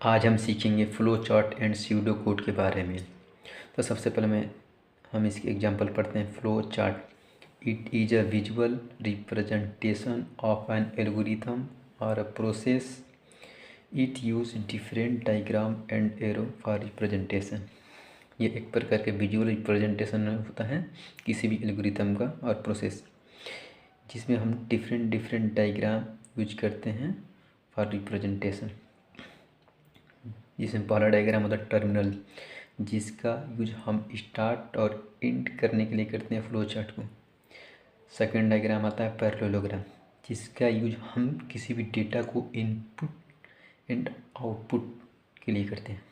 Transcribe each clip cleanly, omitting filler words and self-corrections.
आज हम सीखेंगे flow chart and pseudo code के बारे में। तो सबसे पहले हम इसकी एग्जांपल पढ़ते हैं। Flow chart it is a visual representation of an algorithm और a process. It use different diagram and arrow for representation. ये एक प्रकार के विजुअल रिप्रेजेंटेशन होता है किसी भी एल्गोरिथम का और प्रोसेस, जिसमें हम डिफरेंट डायग्राम यूज करते हैं फॉर रिप्रेजेंटेशन। जिसमें पहला डायग्राम होता है टर्मिनल, जिसका यूज हम स्टार्ट और एंड करने के लिए करते हैं फ्लो चार्ट को। सेकंड डायग्राम आता है पैरेललोग्राम, जिसका यूज हम किसी भी डेटा को इनपुट एंड आउटपुट के लिए करते हैं।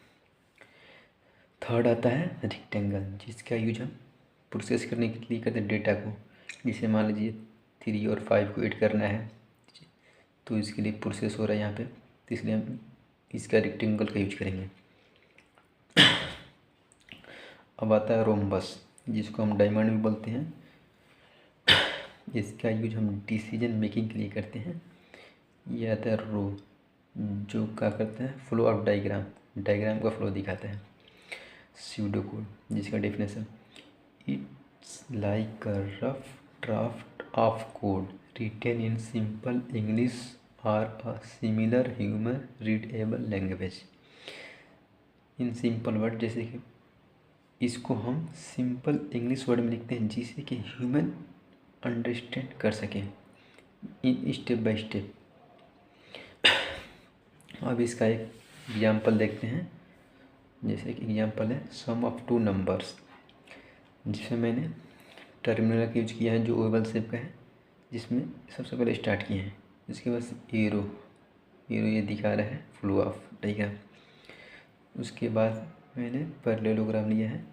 थर्ड आता है रेक्टेंगल, जिसका यूज हम प्रोसेस करने के लिए करते हैं डेटा को। जिसे मान लीजिए 3 और 5 को ऐड करना है, तो इसके लिए प्रोसेस हो रहा है यहाँ पे, तो इसलिए हम इसका रेक्टेंगल का यूज करेंगे। अब आता है रोम्बस, जिसको हम डायमंड भी बोलते हैं। इसका यूज हम डिसीजन मेकिंग के लिए करते हैं। यह आता है रो, जो क्या करता है फ्लो ऑफ डायग्राम का फ्लो दिखाता है। स्यूडो कोड, जिसका definition it's like a rough draft of code written in simple English और a similar human readable language. In simple word, जैसे कि इसको हम सिंपल इंग्लिश वर्ड में लिखते हैं जिसे कि ह्यूमन अंडरस्टैंड कर सकें इन स्टेप बाय स्टेप। अब इसका एक एग्जांपल देखते हैं। जैसे कि एग्जांपल है सम ऑफ टू नंबर्स, जिसमें मैंने टर्मिनल का यूज किया है जो ओवल शेप का है, जिसमें सबसे पहले स्टार्ट किए हैं। इसके बाद एरो ये दिखा रहा है फ्लो ऑफ डायग्राम। उसके बाद मैंने पैरेललोग्राम लिया है,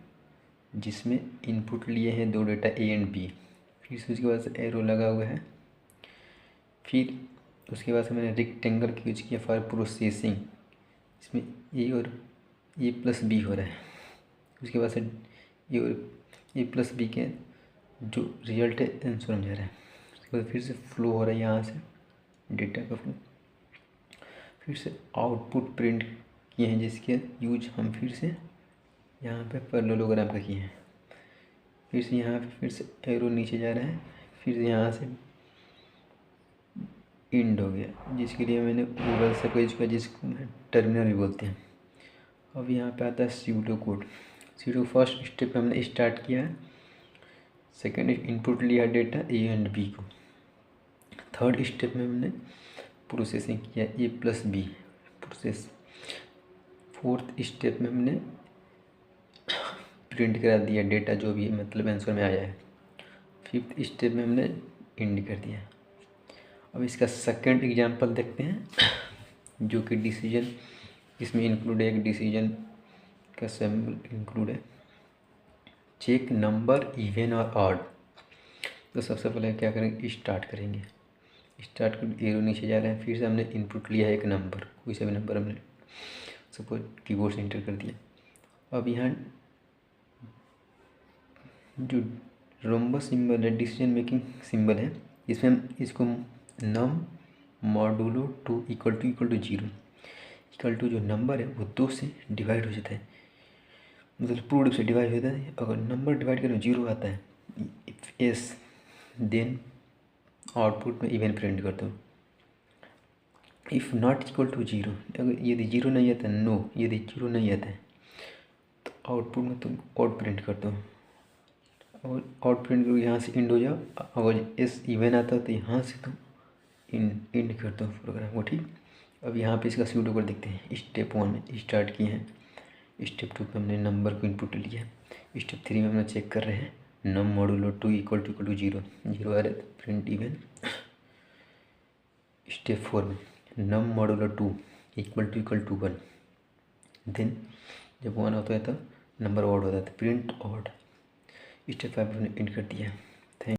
जिसमें इनपुट लिए हैं 2 डेटा ए एंड बी। फिर से उसके बाद से एरो लगा हुआ है। फिर उसके बाद से मैंने रेक्टेंगल का यूज किया फॉर प्रोसेसिंग, इसमें ए और ए प्लस बी हो रहा है। उसके बाद से ए और ए प्लस बी के जो रिजल्ट है आंसर में जा रहा है। उसके बाद फिर से फ्लो हो रहा है यहाँ से डेटा का फ्लो। फिर से आउटपुट प्रिंट किए हैं, जिसके यूज हम फिर से यहाँ पे पैरेललोग्राम का किए हैं। फिर से यहाँ पे फिर से एरो नीचे जा रहा है, फिर से यहाँ से एंड हो गया, जिसके लिए मैंने ओवल से यूज किया, जिसको मैं टर्मिनल भी बोलते हैं। अब यहाँ पे आता है pseudo code. Pseudo first step में हमने स्टार्ट किया है। सेकेंड इनपुट लिया डेटा ए एंड बी को। थर्ड स्टेप में हमने प्रोसेसिंग किया A plus B process. Fourth step में हमने प्रिंट करा दिया डेटा जो भी मतलब आंसर में आया है। फिफ्थ स्टेप में हमने एंड कर दिया। अब इसका सेकंड एग्जांपल देखते हैं, जो कि डिसीजन, इसमें इंक्लूड है एक डिसीजन का सिंबल इंक्लूड है। चेक नंबर इवन और ऑड। तो सबसे पहले क्या करेंगे, स्टार्ट करेंगे। स्टार्ट कर एरो नीचे जा रहा है। फिर से हमने इनपुट लिया है एक नंबर, कोई सा भी नंबर हमने सपोज कीबोर्ड से एंटर कर दिया। अब यहाँ जो रोम्बस सिंबल है डिसीजन मेकिंग सिंबल है, इसमें हम इसको num modulo 2 equal to 0 equal to जो नंबर है वो 2 से डिवाइड हो जाता है, मतलब प्रूव से डिवाइड हो जाता है। अगर नंबर डिवाइड करें 0 आता है, इफ एस देन आउटपुट में इवन प्रिंट करता हूँ। इफ़ नॉट इक्वल टू 0, अगर यदि 0 नहीं आता है, नो यदि 0 नहीं आता है, तो आउटपुट में तुम आउट प्रिंट करता हूँ। और आउट प्रिंट करके यहाँ से एंड हो जाओ। अगर एस इवन आता है तो यहाँ से तुम एंड करता हूँ प्रोग्राम को, ठीक। अब यहाँ पे इसका स्यूडो कोड देखते हैं। स्टेप 1 में स्टार्ट किए हैं। स्टेप 2 पे हमने नंबर को इनपुट लिया। स्टेप 3 में हमने चेक कर रहे हैं नम मॉडुलो 2 इक्वल टू 0 आ रहा है तो प्रिंट इवन। स्टेप 4 में नम मॉडुलो 2 इक्वल टू 1, देन जब 1 होता है तो नंबर ऑड होता है तो प्रिंट ऑड। स्टेप 5 में एंड कर दिया।